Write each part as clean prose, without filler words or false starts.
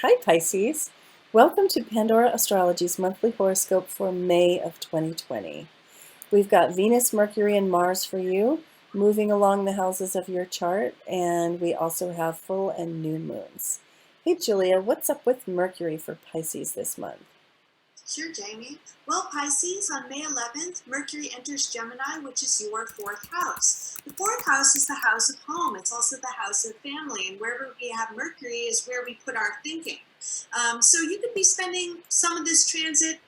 Hi Pisces, welcome to Pandora Astrology's monthly horoscope for May of 2020. We've got Venus, Mercury, and Mars for you, moving along the houses of your chart, and we also have full and new moons. Hey Julia, what's up with Mercury for Pisces this month? Sure, Jamie. Well, Pisces, on May 11th, Mercury enters Gemini, which is your fourth house. The fourth house is the house of home. It's also the house of family. And wherever we have Mercury is where we put our thinking. So you could be spending some of this transit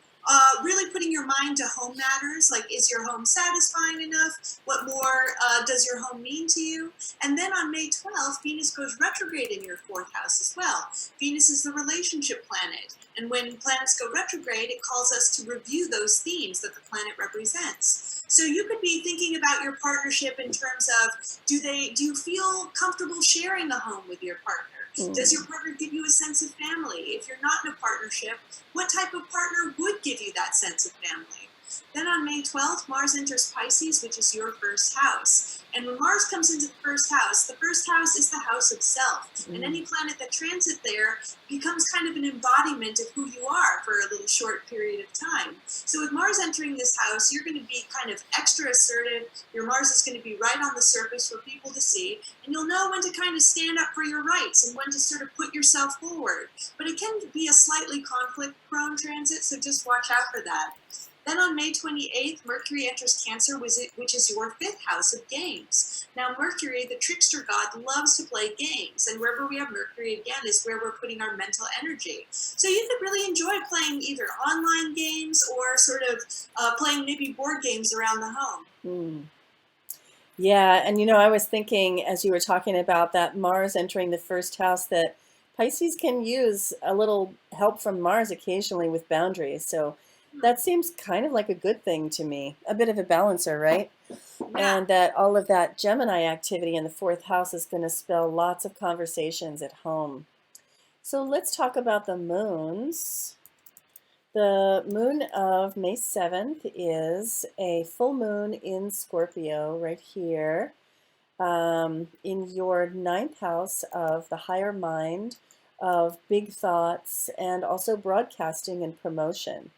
really putting your mind to home matters, like is your home satisfying enough? What more does your home mean to you? And then on May 12th, Venus goes retrograde in your fourth house as well. Venus is the relationship planet. And when planets go retrograde, it calls us to review those themes that the planet represents. So you could be thinking about your partnership in terms of do you feel comfortable sharing a home with your partner? Does your partner give you a sense of family? If you're not in a partnership, what type of partner would give you that sense of family? Then on May 12th, Mars enters Pisces, which is your first house. And when Mars comes into the first house is the house of self. And any planet that transits there becomes kind of an embodiment of who you are for a little short period of time. So with Mars entering this house, you're going to be kind of extra assertive. Your Mars is going to be right on the surface for people to see. And you'll know when to kind of stand up for your rights and when to sort of put yourself forward. But it can be a slightly conflict-prone transit, so just watch out for that. Then on May 28th, Mercury enters Cancer, which is your fifth house of games. Now, Mercury, the trickster god, loves to play games, and wherever we have Mercury, again, is where we're putting our mental energy. So you could really enjoy playing either online games or sort of playing maybe board games around the home. Yeah, and I was thinking as you were talking about that Mars entering the first house that Pisces can use a little help from Mars occasionally with boundaries. So that seems kind of like a good thing to me, a bit of a balancer, right? Yeah. And that all of that Gemini activity in the fourth house is going to spell lots of conversations at home. So let's talk about the moons. The moon of May 7th is a full moon in Scorpio right here in your ninth house of the higher mind, of big thoughts, and also broadcasting and promotion.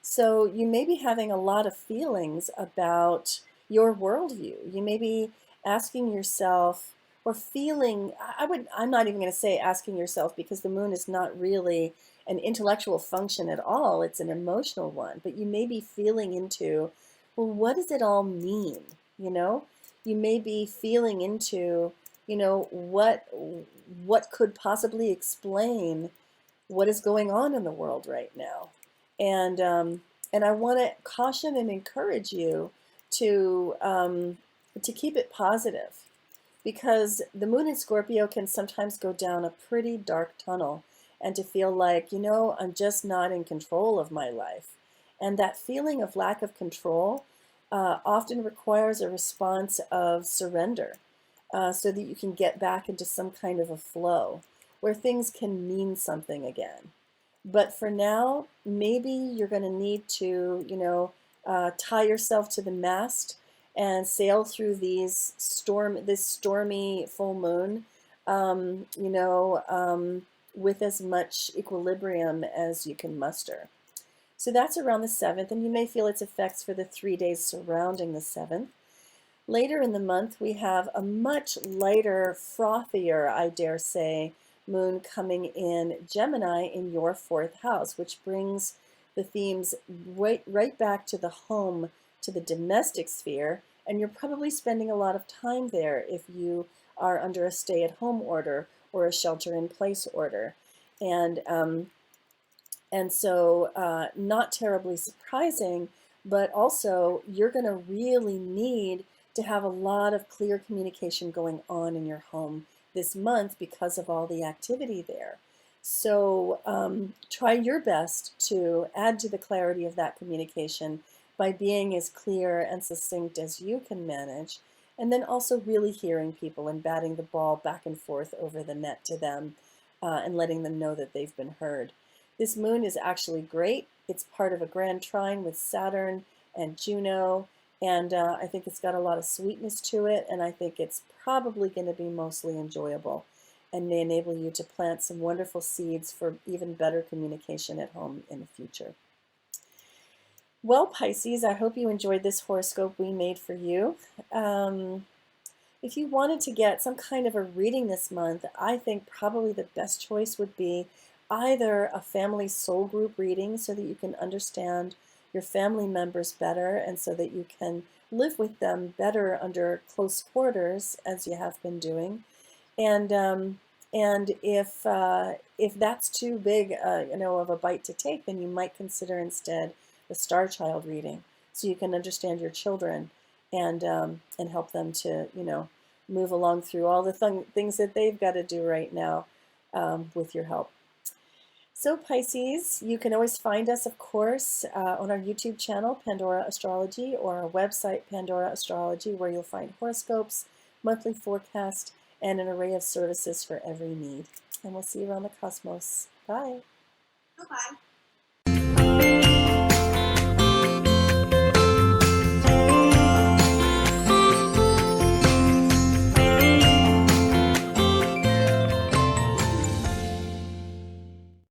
So you may be having a lot of feelings about your worldview. You may be asking yourself or feeling, I'm not even going to say asking yourself because the moon is not really an intellectual function at all. It's an emotional one. But you may be feeling into, well, what does it all mean? You know, you may be feeling into, what could possibly explain what is going on in the world right now. And and I want to caution and encourage you to to keep it positive because the moon in Scorpio can sometimes go down a pretty dark tunnel and to feel like, I'm just not in control of my life. And that feeling of lack of control often requires a response of surrender so that you can get back into some kind of a flow where things can mean something again. But for now, maybe you're going to need to, tie yourself to the mast and sail through this stormy full moon, with as much equilibrium as you can muster. So that's around the 7th, and you may feel its effects for the 3 days surrounding the 7th. Later in the month, we have a much lighter, frothier, I dare say, moon coming in Gemini in your fourth house, which brings the themes right back to the home, to the domestic sphere. And you're probably spending a lot of time there if you are under a stay-at-home order or a shelter-in-place order. And not terribly surprising, but also you're going to really need to have a lot of clear communication going on in your home this month because of all the activity there. So try your best to add to the clarity of that communication by being as clear and succinct as you can manage, and then also really hearing people and batting the ball back and forth over the net to them and letting them know that they've been heard. This moon is actually great. It's part of a grand trine with Saturn and Juno, and I think it's got a lot of sweetness to it, and I think it's probably going to be mostly enjoyable. and may enable you to plant some wonderful seeds for even better communication at home in the future. Well, Pisces, I hope you enjoyed this horoscope we made for you. If you wanted to get some kind of a reading this month, I think probably the best choice would be either a family soul group reading so that you can understand your family members better and so that you can live with them better under close quarters as you have been doing. And if that's too big, of a bite to take, then you might consider instead the star child reading, so you can understand your children and help them to move along through all the things that they've got to do right now with your help. So Pisces, you can always find us, of course, on our YouTube channel, Pandora Astrology, or our website, Pandora Astrology, where you'll find horoscopes, monthly forecast, and an array of services for every need. And we'll see you around the cosmos. Bye. Bye-bye.